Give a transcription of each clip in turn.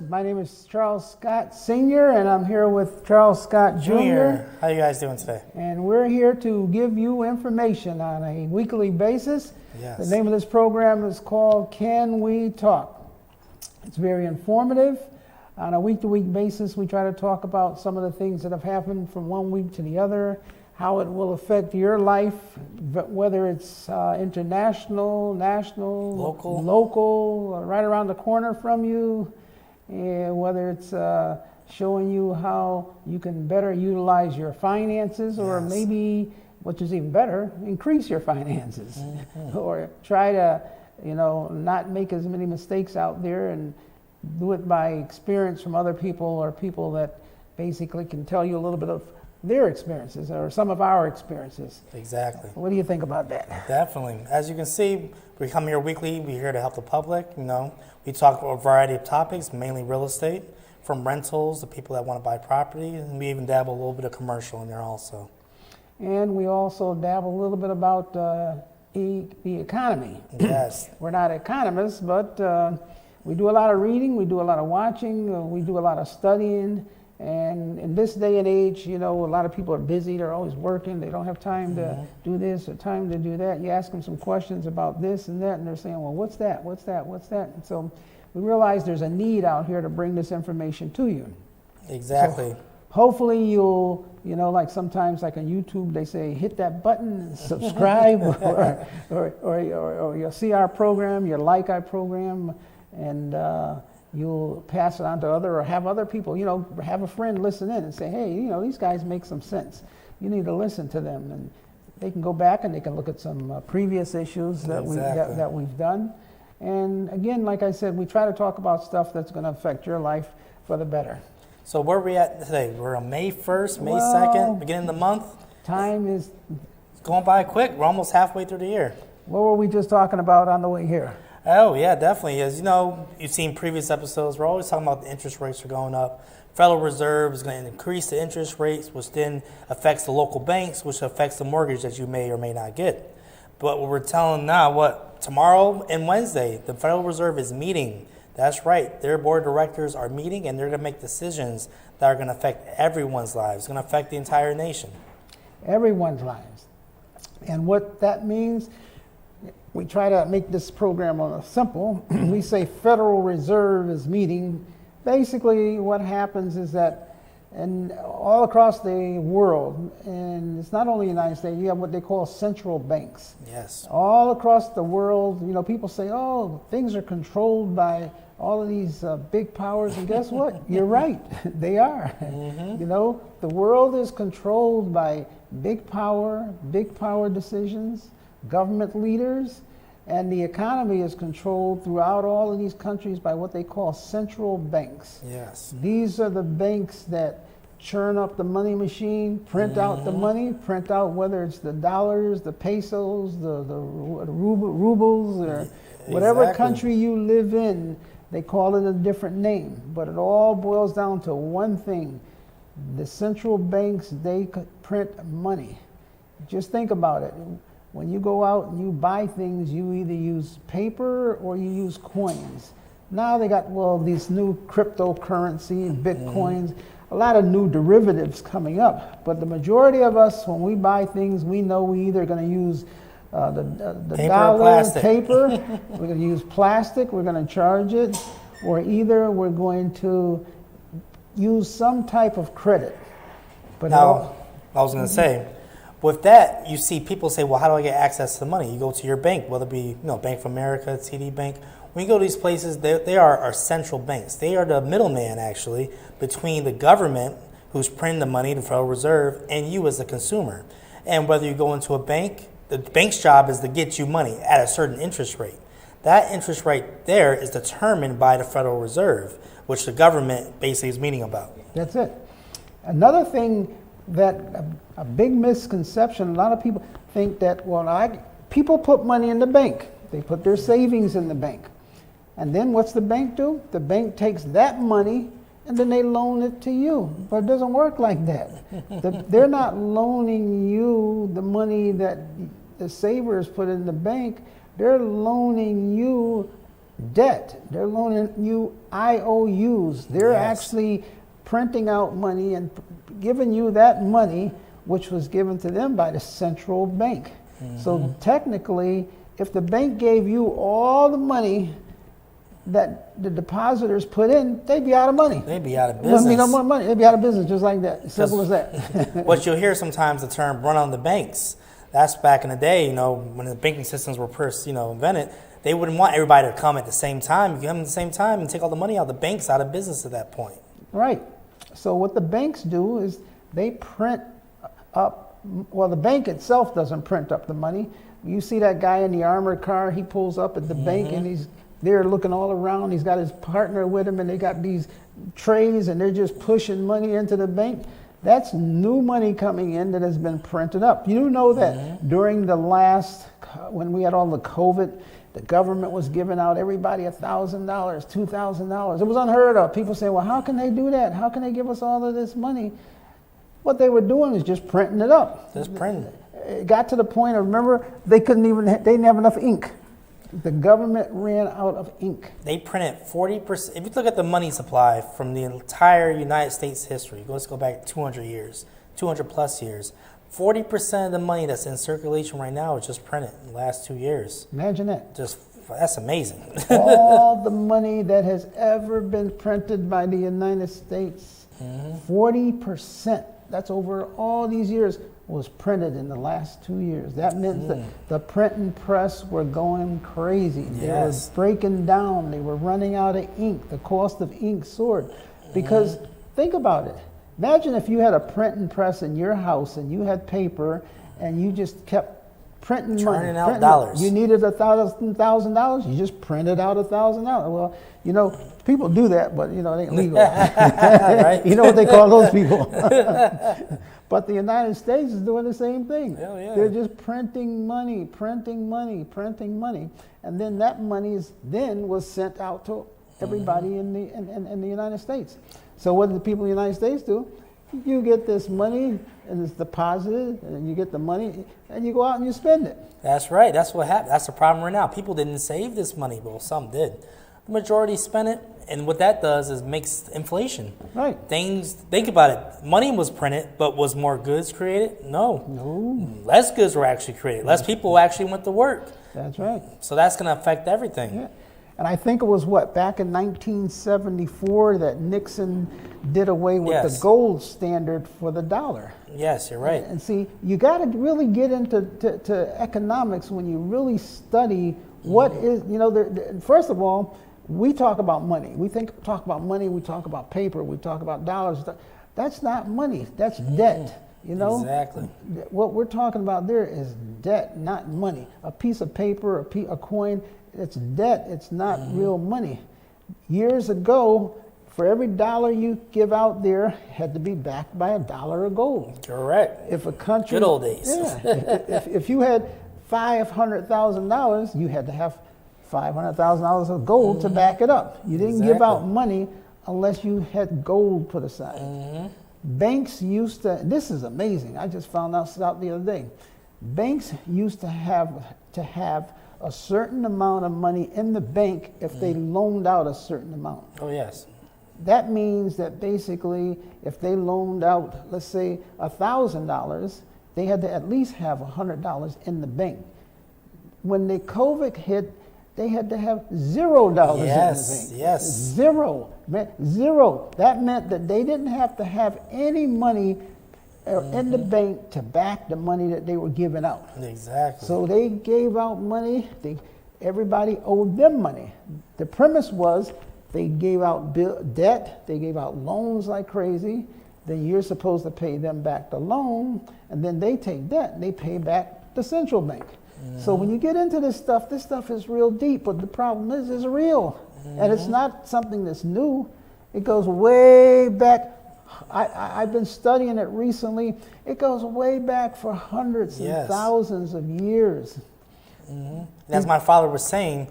My name is Charles Scott Sr., and I'm here with Charles Scott Jr. How you guys doing today? And we're here to give you information on a weekly basis. Yes. The name of this program is called Can We Talk? It's very informative. On a week-to-week basis, we try to talk about some of the things that have happened from one week to the other, how it will affect your life, whether it's international, national, local, right around the corner from you. Whether it's showing you how you can better utilize your finances, or maybe, which is even better, increase your finances, or try to, not make as many mistakes out there and do it by experience from other people, or people that basically can tell you a little bit of their experiences or some of our experiences. Exactly. What do you think about that? Definitely. As you can see, we come here weekly. We're here to help the public. We talk about a variety of topics, mainly real estate, from rentals to people that want to buy property, and we even dabble a little bit of commercial in there also. And we also dabble a little bit about the economy. Yes. We're not economists, but we do a lot of reading, we do a lot of watching, we do a lot of studying. And in this day and age, a lot of people are busy. They're always working. They don't have time to do this or time to do that. You ask them some questions about this and that, and they're saying, well, what's that? What's that? What's that? And so we realize there's a need out here to bring this information to you. Exactly. So hopefully you'll, like sometimes like on YouTube, they say, hit that button and subscribe, or you'll see our program, you'll like our program, and you'll pass it on to or have other people, have a friend listen in and say, hey, these guys make some sense. You need to listen to them. And they can go back and they can look at some previous issues that we've done. And again, like I said, we try to talk about stuff that's going to affect your life for the better. So where are we at today? We're on May 1st, May 2nd, beginning of the month. Time is going by quick. We're almost halfway through the year. What were we just talking about on the way here? Oh, yeah, definitely. As you know, you've seen previous episodes, we're always talking about the interest rates are going up. Federal Reserve is going to increase the interest rates, which then affects the local banks, which affects the mortgage that you may or may not get. But what we're telling now, tomorrow and Wednesday, the Federal Reserve is meeting. That's right. Their board of directors are meeting, and they're going to make decisions that are going to affect everyone's lives. It's going to affect the entire nation. Everyone's lives. And what that means, we try to make this program simple. We say Federal Reserve is meeting. Basically, what happens is that all across the world, and it's not only the United States, you have what they call central banks. Yes. All across the world, people say, oh, things are controlled by all of these big powers, and guess what? You're right, they are. The world is controlled by big power decisions, government leaders, and the economy is controlled throughout all of these countries by what they call central banks. Yes. These are the banks that churn up the money machine, print out the money, print out whether it's the dollars, the pesos, the rubles, or whatever country you live in, they call it a different name. But it all boils down to one thing. The central banks, they print money. Just think about it. When you go out and you buy things, you either use paper or you use coins. Now they got, these new cryptocurrency, bitcoins, a lot of new derivatives coming up. But the majority of us, when we buy things, we know we either going to use the paper dollar, paper, we're going to use plastic, we're going to charge it, or either we're going to use some type of credit. But now, I was going to say, with that, you see people say, well, how do I get access to the money? You go to your bank, whether it be Bank of America, TD Bank. When you go to these places, they are our central banks. They are the middleman, actually, between the government, who's printing the money, the Federal Reserve, and you as the consumer. And whether you go into a bank, the bank's job is to get you money at a certain interest rate. That interest rate there is determined by the Federal Reserve, which the government basically is meeting about. That's it. Another thing that a big misconception, a lot of people think that, people put money in the bank. They put their savings in the bank. And then what's the bank do? The bank takes that money and then they loan it to you. But it doesn't work like that. They're not loaning you the money that the savers put in the bank. They're loaning you debt. They're loaning you IOUs. They're Yes. actually printing out money and giving you that money, which was given to them by the central bank. So technically, if the bank gave you all the money that the depositors put in, they'd be out of money. They'd be out of Wouldn't be no business. more money. They'd be out of business just like that. Simple as that. What you'll hear sometimes, the term "run on the banks." That's back in the day, when the banking systems were first, invented. They wouldn't want everybody to come at the same time. You come at the same time and take all the money out. The bank's out of business at that point. Right. So what the banks do is they print up, well, the bank itself doesn't print up the money. You see that guy in the armored car, he pulls up at the bank and he's there looking all around. He's got his partner with him and they got these trays and they're just pushing money into the bank. That's new money coming in that has been printed up. You know that during the last, when we had all the COVID, the government was giving out everybody $1,000, $2,000. It was unheard of. People say, well, how can they do that? How can they give us all of this money? What they were doing is just printing it up. Just printing it. It got to the point of, remember, they didn't have enough ink. The government ran out of ink. They printed 40%. If you look at the money supply from the entire United States history, let's go back 200 years, 200 plus years, 40% of the money that's in circulation right now is just printed in the last 2 years. Imagine that. That's amazing. All the money that has ever been printed by the United States, 40%, that's over all these years, was printed in the last 2 years. That meant that the printing press were going crazy. They were breaking down. They were running out of ink. The cost of ink soared. Because think about it. Imagine if you had a printing press in your house and you had paper and you just kept printing Turning money. out printing dollars. You needed $1,000, you just printed out $1,000. Well, people do that, but it ain't legal. Right? You know what they call those people. But the United States is doing the same thing. Hell yeah. They're just printing money. And then that money was sent out to everybody in the United States. So what do the people in the United States do? You get this money and it's deposited, and you get the money and you go out and you spend it. That's right. That's what happened. That's the problem right now. People didn't save this money. Well, some did. The majority spent it. And what that does is makes inflation. Right. Think about it. Money was printed, but was more goods created? No. Less goods were actually created. Less people actually went to work. That's right. So that's going to affect everything. Yeah. And I think it was back in 1974 that Nixon did away with the gold standard for the dollar. Yes, you're right. And see, you got to really get into to economics when you really study what is, first of all, we talk about money. We talk about money, we talk about paper, we talk about dollars. That's not money, that's debt. Exactly. What we're talking about there is debt, not money. A piece of paper, a coin, it's debt, it's not real money. Years ago, for every dollar you give out there had to be backed by $1 of gold. Correct. If a country, good old days. Yeah. if you had $500,000, you had to have $500,000 of gold to back it up. You didn't give out money unless you had gold put aside. Banks used to, this is amazing, I just found out the other day. Banks used to have a certain amount of money in the bank if they loaned out a certain amount. Oh, yes. That means that basically if they loaned out, let's say $1,000, they had to at least have $100 in the bank. When the COVID hit, they had to have $0 in the bank. Yes. Zero. That meant that they didn't have to have any money in the bank to back the money that they were giving out. Exactly. So they gave out money. Everybody owed them money. The premise was they gave out debt. They gave out loans like crazy. Then you're supposed to pay them back the loan, and then they take debt and they pay back the central bank. So when you get into this stuff is real deep, but the problem is it's real. And it's not something that's new. It goes way back. I've been studying it recently. It goes way back for hundreds and thousands of years. And as my father was saying,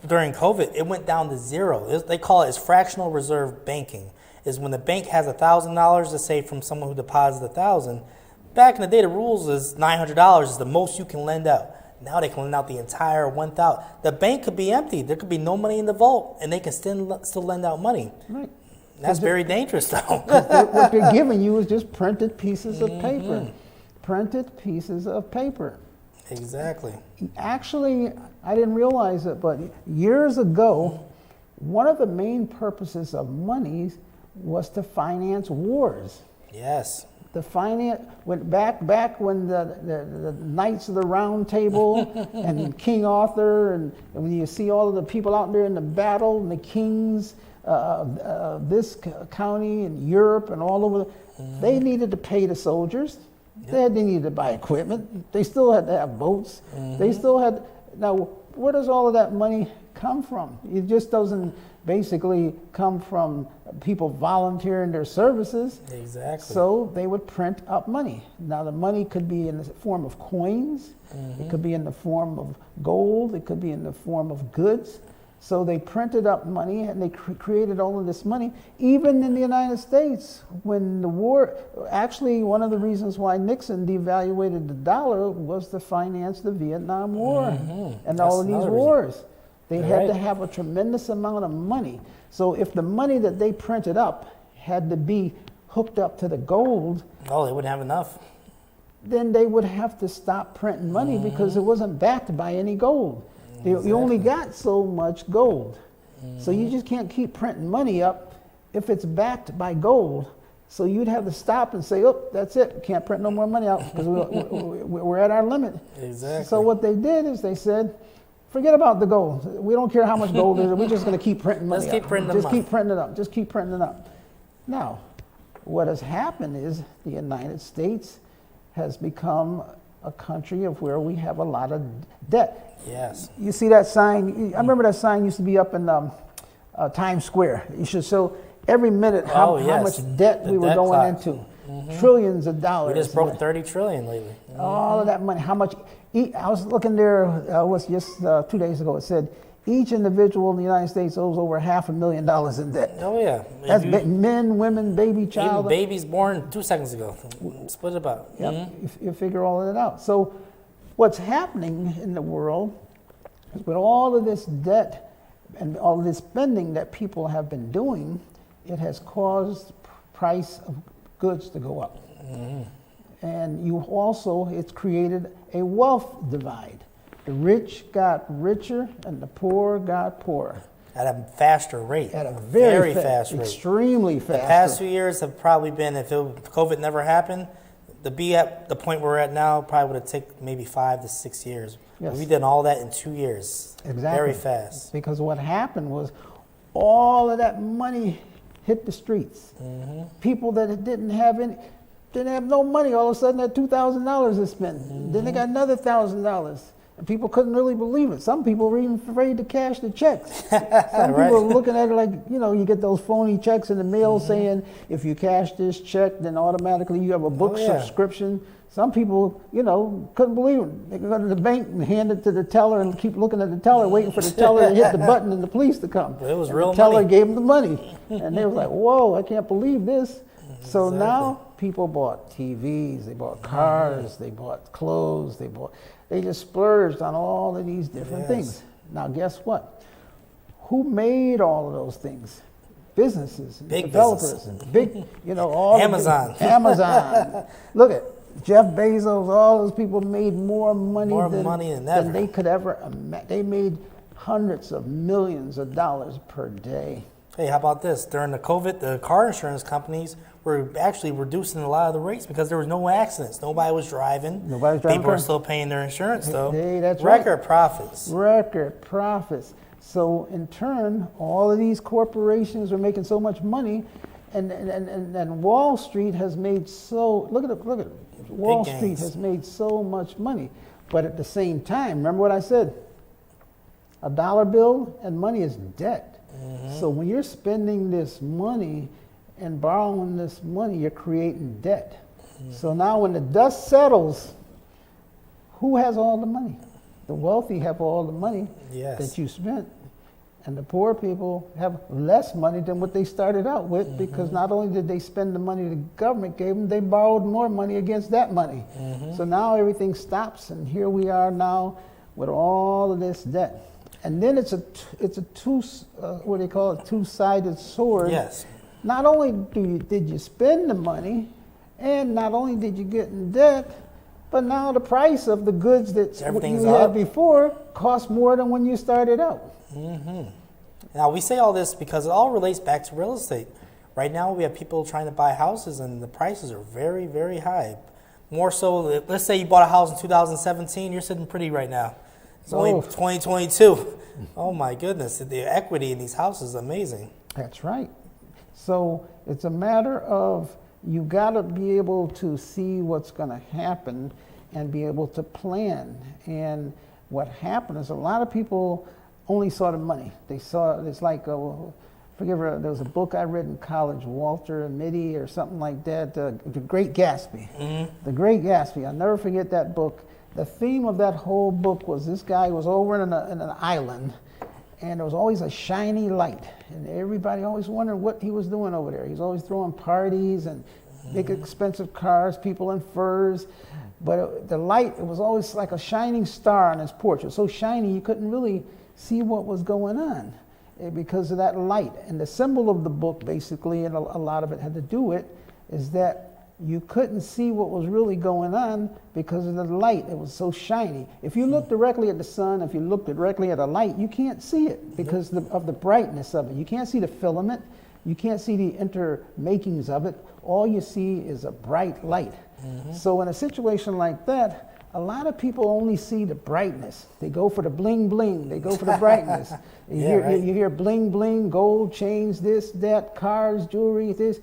during COVID, it went down to zero. They call it fractional reserve banking. Is when the bank has $1,000 to say from someone who deposits $1,000. Back in the day, the rules is $900 is the most you can lend out. Now they can lend out the entire 1,000. The bank could be empty. There could be no money in the vault, and they can still lend out money. Right. That's very dangerous, though. What they're giving you is just printed pieces of paper. Printed pieces of paper. Exactly. Actually, I didn't realize it, but years ago, one of the main purposes of money was to finance wars. Yes. The finance went back when the Knights of the Round Table and King Arthur, and when you see all of the people out there in the battle and the kings this county and Europe and all over, they needed to pay the soldiers. They needed to buy equipment. They still had to have boats. They still had. Now, where does all of that money come from? It just doesn't basically come from people volunteering their services. Exactly. So they would print up money. Now, the money could be in the form of coins. It could be in the form of gold. It could be in the form of goods. So they printed up money and they created all of this money. Even in the United States, when the war, actually one of the reasons why Nixon devaluated the dollar was to finance the Vietnam War and all of these wars. They had to have a tremendous amount of money. So if the money that they printed up had to be hooked up to the gold, oh, they wouldn't have enough. Then they would have to stop printing money because it wasn't backed by any gold. You only got so much gold. So you just can't keep printing money up if it's backed by gold. So you'd have to stop and say, oh, that's it. We can't print no more money out because we're at our limit. Exactly. So what they did is they said, forget about the gold. We don't care how much gold it is. We're just going to keep printing money Let's keep printing Just keep printing it up. Just keep printing it up. Now, what has happened is the United States has become a country of where we have a lot of debt. Yes. You see that sign? I remember that sign used to be up in Times Square. You should show every minute how much debt we were going into. Trillions of dollars. We just broke 30 trillion lately. All of that money. How much? I was looking there. Was just 2 days ago. It said each individual in the United States owes over $500,000 in debt. Oh yeah. That's men, women, baby, child. Even babies born 2 seconds ago. Split it about. Yep. You figure all of that out. So what's happening in the world is with all of this debt and all of this spending that people have been doing, it has caused price of goods to go up. And it's created a wealth divide. The rich got richer and the poor got poorer. At a faster rate. At a very fast rate. Extremely fast. The past few years have probably been, if COVID never happened, to be at the point we're at now probably would have taken maybe 5 to 6 years. Yes. We did all that in 2 years. Exactly. Very fast. Because what happened was all of that money hit the streets. People that didn't have no money, all of a sudden had $2,000 to spend. Then they got another $1,000. And people couldn't really believe it. Some people were even afraid to cash the checks. Some people were looking at it like, you get those phony checks in the mail saying, if you cash this check, then automatically you have a book subscription. Some people, couldn't believe it. They could go to the bank and hand it to the teller and keep looking at the teller, waiting for the teller to hit the button and the police to come. It was and real the teller money. gave them the money. And they was like, whoa, I can't believe this. So now people bought TVs, they bought cars, they bought clothes, they just splurged on all of these different things. Now, guess what? Who made all of those things? Businesses, big developers, business. and big, all Amazon. Amazon. Look at Jeff Bezos. All those people made more money than ever. Than they could ever imagine. They made hundreds of millions of dollars per day. Hey, how about this? During the COVID, the car insurance companies were actually reducing a lot of the rates because there was no accidents. Nobody was driving. People were still paying their insurance, though. Hey, that's Record profits. Record profits. So in turn, all of these corporations are making so much money, and Wall Street has made look at it. Wall Street has made so much money, but at the same time, remember what I said? A dollar bill and money is debt. So when you're spending this money and borrowing this money, you're creating debt. So now when the dust settles, who has all the money? The wealthy have all the money that you spent. And the poor people have less money than what they started out with because not only did they spend the money the government gave them, they borrowed more money against that money. So now everything stops, and here we are now with all of this debt. And then it's a two-sided sword. Yes. Not only did you spend the money, and not only did you get in debt, but now the price of the goods that you had before cost more than when you started out. Now, we say all this because it all relates back to real estate. Right now, we have people trying to buy houses, and the prices are very, very high. More so, let's say you bought a house in 2017, you're sitting pretty right now. It's only 2022. Oh, my goodness. The equity in these houses is amazing. That's right. So it's a matter of you got to be able to see what's going to happen and be able to plan. And what happened is a lot of people only saw the money. They saw, it's like, there was a book I read in college, Walter Mitty or something like that, The Great Gatsby. The Great Gatsby. I'll never forget that book. The theme of that whole book was this guy was over in an island, and there was always a shiny light, and everybody always wondered what he was doing over there. He was always throwing parties and big expensive cars, people in furs, but the light, it was always like a shining star on his porch. It was so shiny you couldn't really see what was going on because of that light. And the symbol of the book, basically, and a lot of it had to do with, is that you couldn't see what was really going on because of the light. It was so shiny. If you look directly at the sun, if you look directly at a light, you can't see it because of the brightness of it. You can't see the filament. You can't see the intermakings of it. All you see is a bright light. So in a situation like that, a lot of people only see the brightness. They go for the bling bling. They go for the brightness. You hear bling bling, gold chains, this, that, cars, jewelry, this.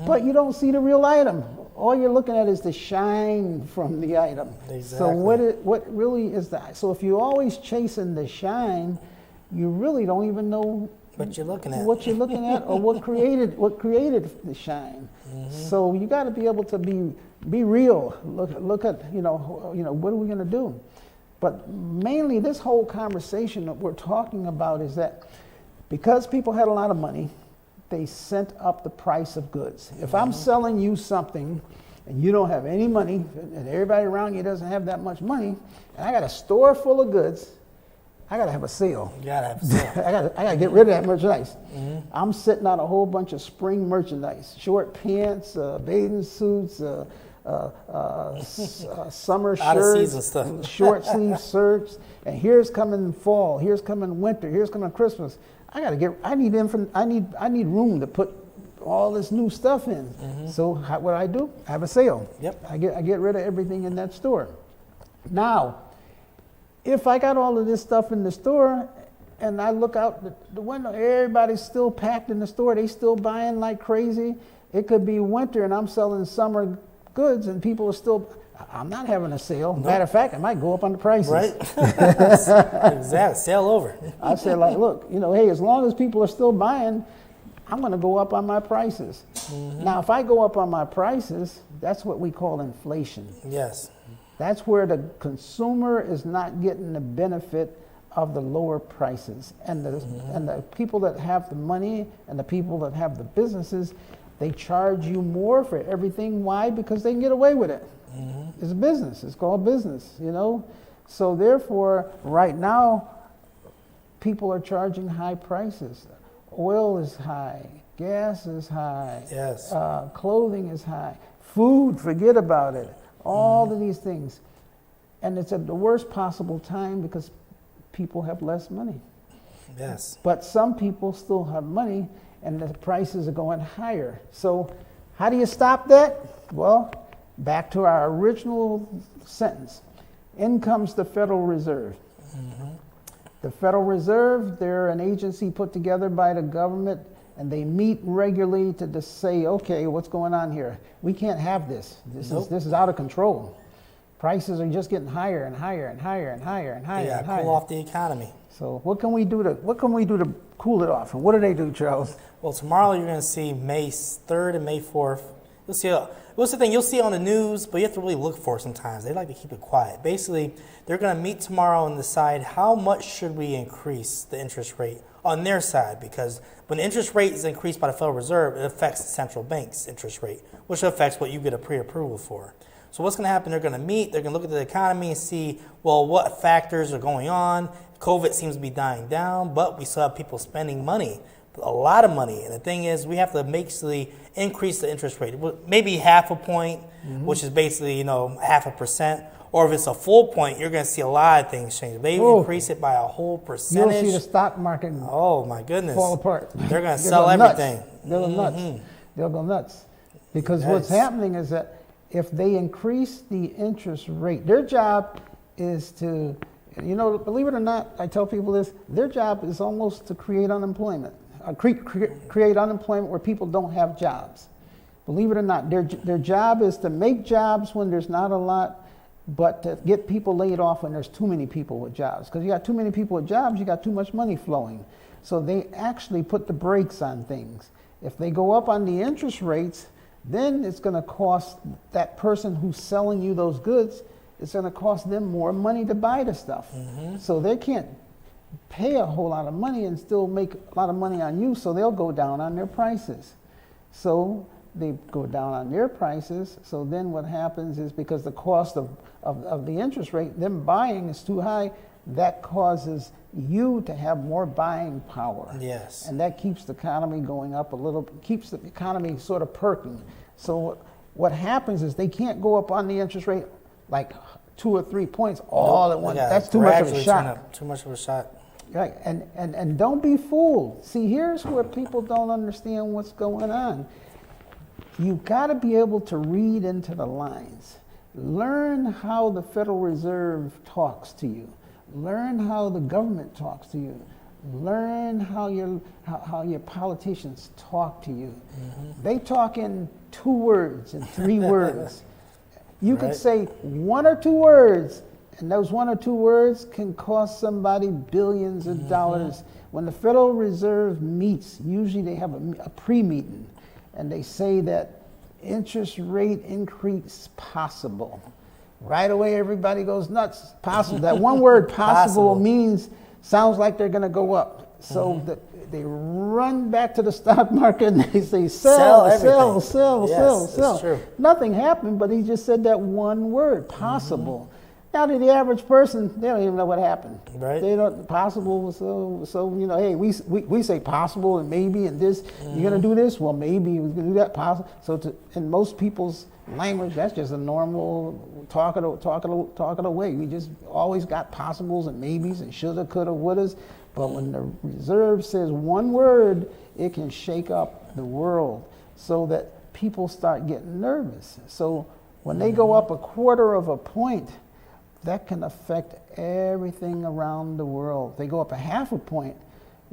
But you don't see the real item. All you're looking at is the shine from the item. Exactly. So what really is that? So if you're always chasing the shine, you really don't even know what you're looking at. Or what created the shine. So you got to be able to be real. Look at what are we going to do? But mainly this whole conversation that we're talking about is that because people had a lot of money, they sent up the price of goods. If I'm selling you something and you don't have any money and everybody around you doesn't have that much money, and I got a store full of goods, I got to have a sale. You got to have a sale. I got to get rid of that merchandise. I'm setting out a whole bunch of spring merchandise, short pants, bathing suits, summer Out-of-season stuff. short sleeve shirts, and here's coming fall, here's coming winter, here's coming Christmas. I need room to put all this new stuff in. So what I do? I have a sale. Yep. I get rid of everything in that store. Now, if I got all of this stuff in the store and I look out the window, everybody's still packed in the store, they still buying like crazy. It could be winter and I'm selling summer goods and people are still, I'm not having a sale. Nope. Matter of fact, I might go up on the prices. Right. Exactly. Sale over. I say like, look, hey, as long as people are still buying, I'm going to go up on my prices. Now, if I go up on my prices, that's what we call inflation. Yes. That's where the consumer is not getting the benefit of the lower prices. And the people that have the money and the people that have the businesses, they charge you more for everything. Why? Because they can get away with it. It's a business. It's called business, So therefore, right now, people are charging high prices. Oil is high. Gas is high. Yes. Clothing is high. Food, forget about it. All of these things. And it's at the worst possible time because people have less money. Yes. But some people still have money and the prices are going higher. So how do you stop that? Well, back to our original sentence. In comes the Federal Reserve. The Federal Reserve, they're an agency put together by the government, and they meet regularly to say, okay, what's going on here? We can't have this. This is out of control. Prices are just getting higher and higher and higher and higher and higher and higher. Cool off the economy. So what can we do to cool it off? And what do they do, Charles? Well, tomorrow you're going to see May 3rd and May 4th. You'll see. What's the thing? You'll see on the news, but you have to really look for it sometimes. They like to keep it quiet. Basically, they're going to meet tomorrow and decide how much should we increase the interest rate on their side, because when the interest rate is increased by the Federal Reserve, it affects the central bank's interest rate, which affects what you get a pre-approval for. So what's going to happen? They're going to meet, they're going to look at the economy and see, well, what factors are going on. COVID seems to be dying down, but we still have people spending money, a lot of money. And the thing is, we have to basically increase the interest rate, maybe half a point, which is basically, 0.5%. Or if it's a full point, you're going to see a lot of things change. If they increase it by a whole percentage, you'll see the stock market oh my goodness, fall apart. They're going to sell everything. They'll go nuts. They'll go nuts. Because what's happening is that if they increase the interest rate, their job is to, believe it or not, I tell people this, their job is almost to create unemployment. Create unemployment where people don't have jobs. Believe it or not, their job is to make jobs when there's not a lot, but to get people laid off when there's too many people with jobs. Because you got too many people with jobs, you got too much money flowing. So they actually put the brakes on things. If they go up on the interest rates, then it's going to cost that person who's selling you those goods, it's going to cost them more money to buy the stuff. So they can't pay a whole lot of money and still make a lot of money on you, so they'll go down on their prices. So they go down on their prices, so then what happens is because the cost of the interest rate, them buying is too high, that causes you to have more buying power. Yes. And that keeps the economy going up a little, keeps the economy sort of perking. So what happens is they can't go up on the interest rate like 2 or 3 points all at once. That's too much of a shock. Too much of a shock. Right, and don't be fooled. See, here's where people don't understand what's going on. You've got to be able to read into the lines. Learn how the Federal Reserve talks to you. Learn how the government talks to you. Learn how your politicians talk to you. They talk in 2 words and 3 words. You could say 1 or 2 words, and those 1 or 2 words can cost somebody billions of dollars. When the Federal Reserve meets, usually they have a pre-meeting, and they say that interest rate increase possible. Right away, everybody goes nuts. Possible. That one word, possible, means, sounds like they're going to go up. So they run back to the stock market and they say, sell. That's true. Nothing happened, but he just said that one word, possible. Now, to the average person, they don't even know what happened. Right. They don't, possible, so hey, we say possible and maybe and this, you're going to do this? Well, maybe we're going to do that, possible. So in most people's language, that's just a normal talk it away. We just always got possibles and maybes and shoulda, coulda, wouldas. But when the Reserve says one word, it can shake up the world so that people start getting nervous. So when they go up 1/4 of a point, that can affect everything around the world. They go up 1/2 point,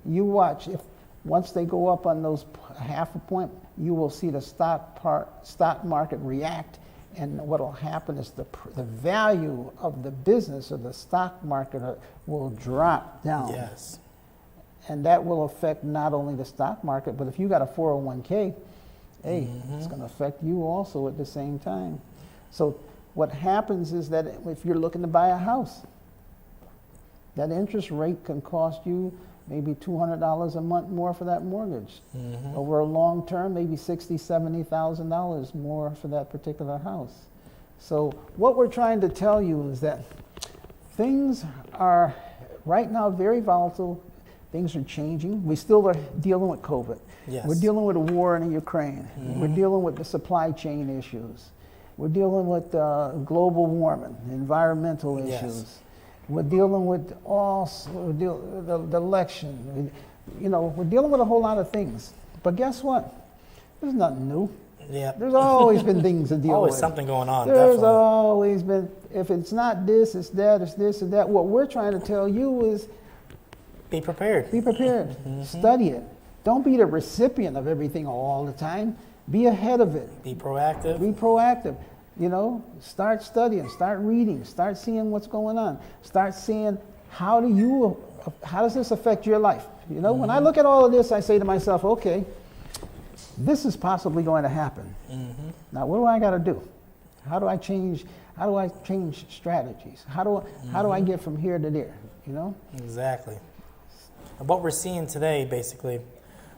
you watch, if once they go up on those 1/2 point, you will see the stock market react, and what will happen is the value of the business or the stock market will drop down. Yes. And that will affect not only the stock market, but if you got a 401k, hey, it's going to affect you also at the same time. So what happens is that if you're looking to buy a house, that interest rate can cost you maybe $200 a month more for that mortgage. Over a long term, maybe $60,000, $70,000 more for that particular house. So what we're trying to tell you is that things are right now very volatile. Things are changing. We still are dealing with COVID. Yes. We're dealing with a war in Ukraine. We're dealing with the supply chain issues. We're dealing with global warming, environmental issues. We're dealing with the election. We're dealing with a whole lot of things. But guess what? There's nothing new. Yeah. There's always been things to deal with. Always something going on. There's definitely. always been, if it's not this, it's that, it's this or that. What we're trying to tell you is Be prepared. be prepared. Study it. Don't be the recipient of everything all the time. Be ahead of it. Be proactive. Be proactive. Start studying, start reading, start seeing what's going on. Start seeing how does this affect your life? When I look at all of this, I say to myself, okay, this is possibly going to happen. Now, what do I got to do? How do I change strategies? How do I get from here to there? Exactly. And what we're seeing today, basically,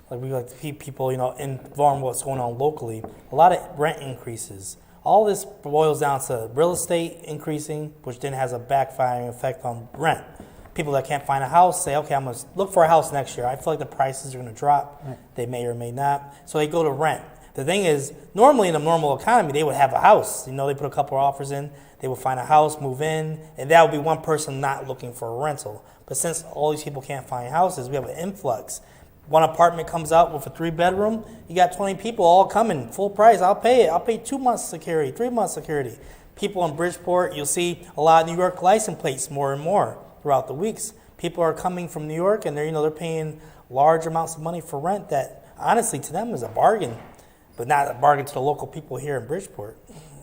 like we like to keep people, informed what's going on locally. A lot of rent increases. All this boils down to real estate increasing, which then has a backfiring effect on rent. People that can't find a house say, okay, I'm going to look for a house next year. I feel like the prices are going to drop. Right. They may or may not. So they go to rent. The thing is, normally in a normal economy, they would have a house. They put a couple of offers in. They would find a house, move in, and that would be one person not looking for a rental. But since all these people can't find houses, we have an influx. One apartment comes out with a 3-bedroom, you got 20 people all coming, full price. I'll pay it. I'll pay 2 months security, 3 months security. People in Bridgeport, you'll see a lot of New York license plates more and more throughout the weeks. People are coming from New York, and they're paying large amounts of money for rent that honestly to them is a bargain, but not a bargain to the local people here in Bridgeport.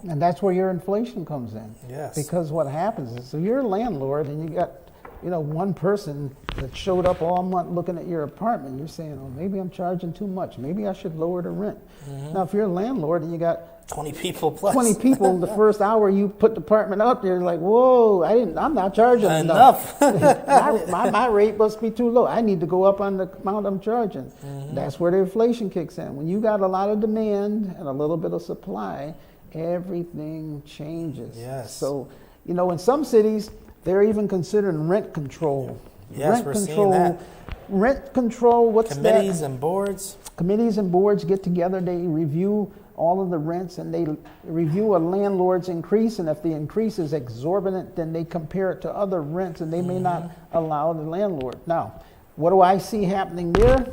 And that's where your inflation comes in. Yes. Because what happens is, so you're a landlord and you got, one person that showed up all month looking at your apartment. You're saying, oh, maybe I'm charging too much. Maybe I should lower the rent. Mm-hmm. Now, if you're a landlord and you got 20 people plus. 20 people the first hour you put the apartment up, you're like, whoa, I'm not charging enough. my rate must be too low. I need to go up on the amount I'm charging. Mm-hmm. That's where the inflation kicks in. When you got a lot of demand and a little bit of supply, everything changes. Yes. So, in some cities, they're even considering rent control. Yes, rent we're control, seeing that. Rent control, what's Committees that? and boards. Committees and boards get together, they review all of the rents, and they review a landlord's increase, and if the increase is exorbitant, then they compare it to other rents, and they may not allow the landlord. Now, what do I see happening there?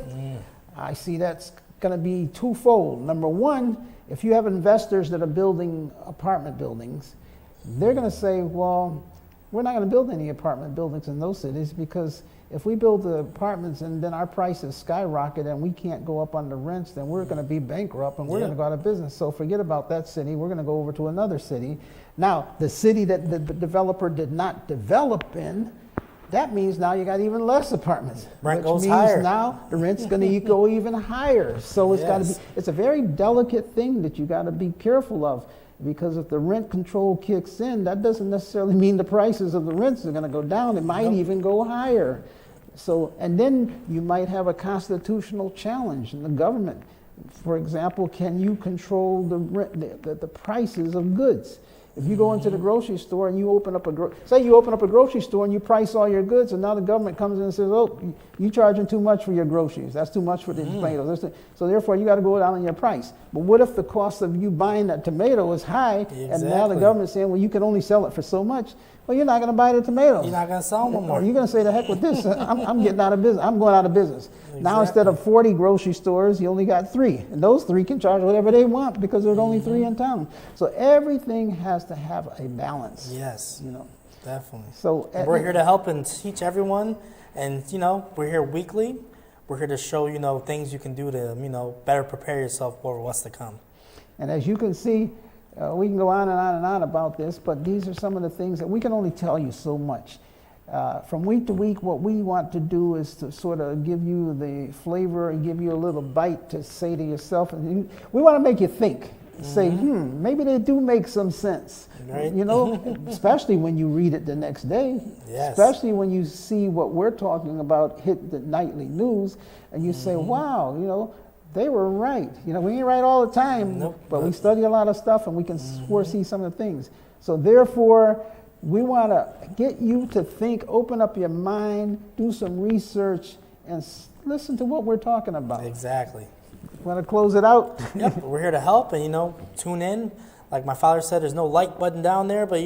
I see that's going to be twofold. Number one, if you have investors that are building apartment buildings, they're going to say, well, we're not going to build any apartment buildings in those cities, because if we build the apartments and then our prices skyrocket and we can't go up on the rents, then we're going to be bankrupt and we're going to go out of business. So forget about that city. We're going to go over to another city. Now, the city that the developer did not develop in, that means now you got even less apartments. Rent which goes means higher. now the rent's going to go even higher. So it's got to Yes. be, it's a very delicate thing that you got to be careful of. Because if the rent control kicks in, that doesn't necessarily mean the prices of the rents are going to go down. It might even go higher. So, and then you might have a constitutional challenge in the government. For example, can you control the prices of goods? If you go into the grocery store and you open up say you open up a grocery store and you price all your goods, and now the government comes in and says, oh, you're charging too much for your groceries. That's too much for the tomatoes. So therefore, you got to go down on your price. But what if the cost of you buying that tomato is high, and now the government's saying, well, you can only sell it for so much? Well, you're not going to buy the tomatoes. You're not going to sell them more. You're going to say, the heck with this. I'm getting out of business. I'm going out of business. Exactly. Now, instead of 40 grocery stores, you only got 3. And those 3 can charge whatever they want because there's only 3 in town. So everything has to have a balance. Yes, definitely. So we're here to help and teach everyone. And, we're here weekly. We're here to show, things you can do to, better prepare yourself for what's to come. And as you can see, we can go on and on and on about this, but these are some of the things that we can only tell you so much. From week to week, what we want to do is to sort of give you the flavor and give you a little bite to say to yourself. And we want to make you think. Say, maybe they do make some sense. Right. Especially when you read it the next day. Yes. Especially when you see what we're talking about hit the nightly news, and you say, wow, they were right. We ain't right all the time, but we study a lot of stuff and we can foresee some of the things. So therefore, we want to get you to think, open up your mind, do some research, and listen to what we're talking about. Exactly. Want to close it out? Yep, we're here to help, and tune in. Like my father said, there's no like button down there, but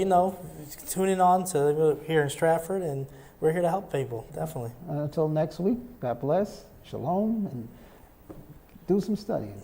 tune in on to here in Stratford, and we're here to help people, definitely. Until next week, God bless, shalom, and do some studying.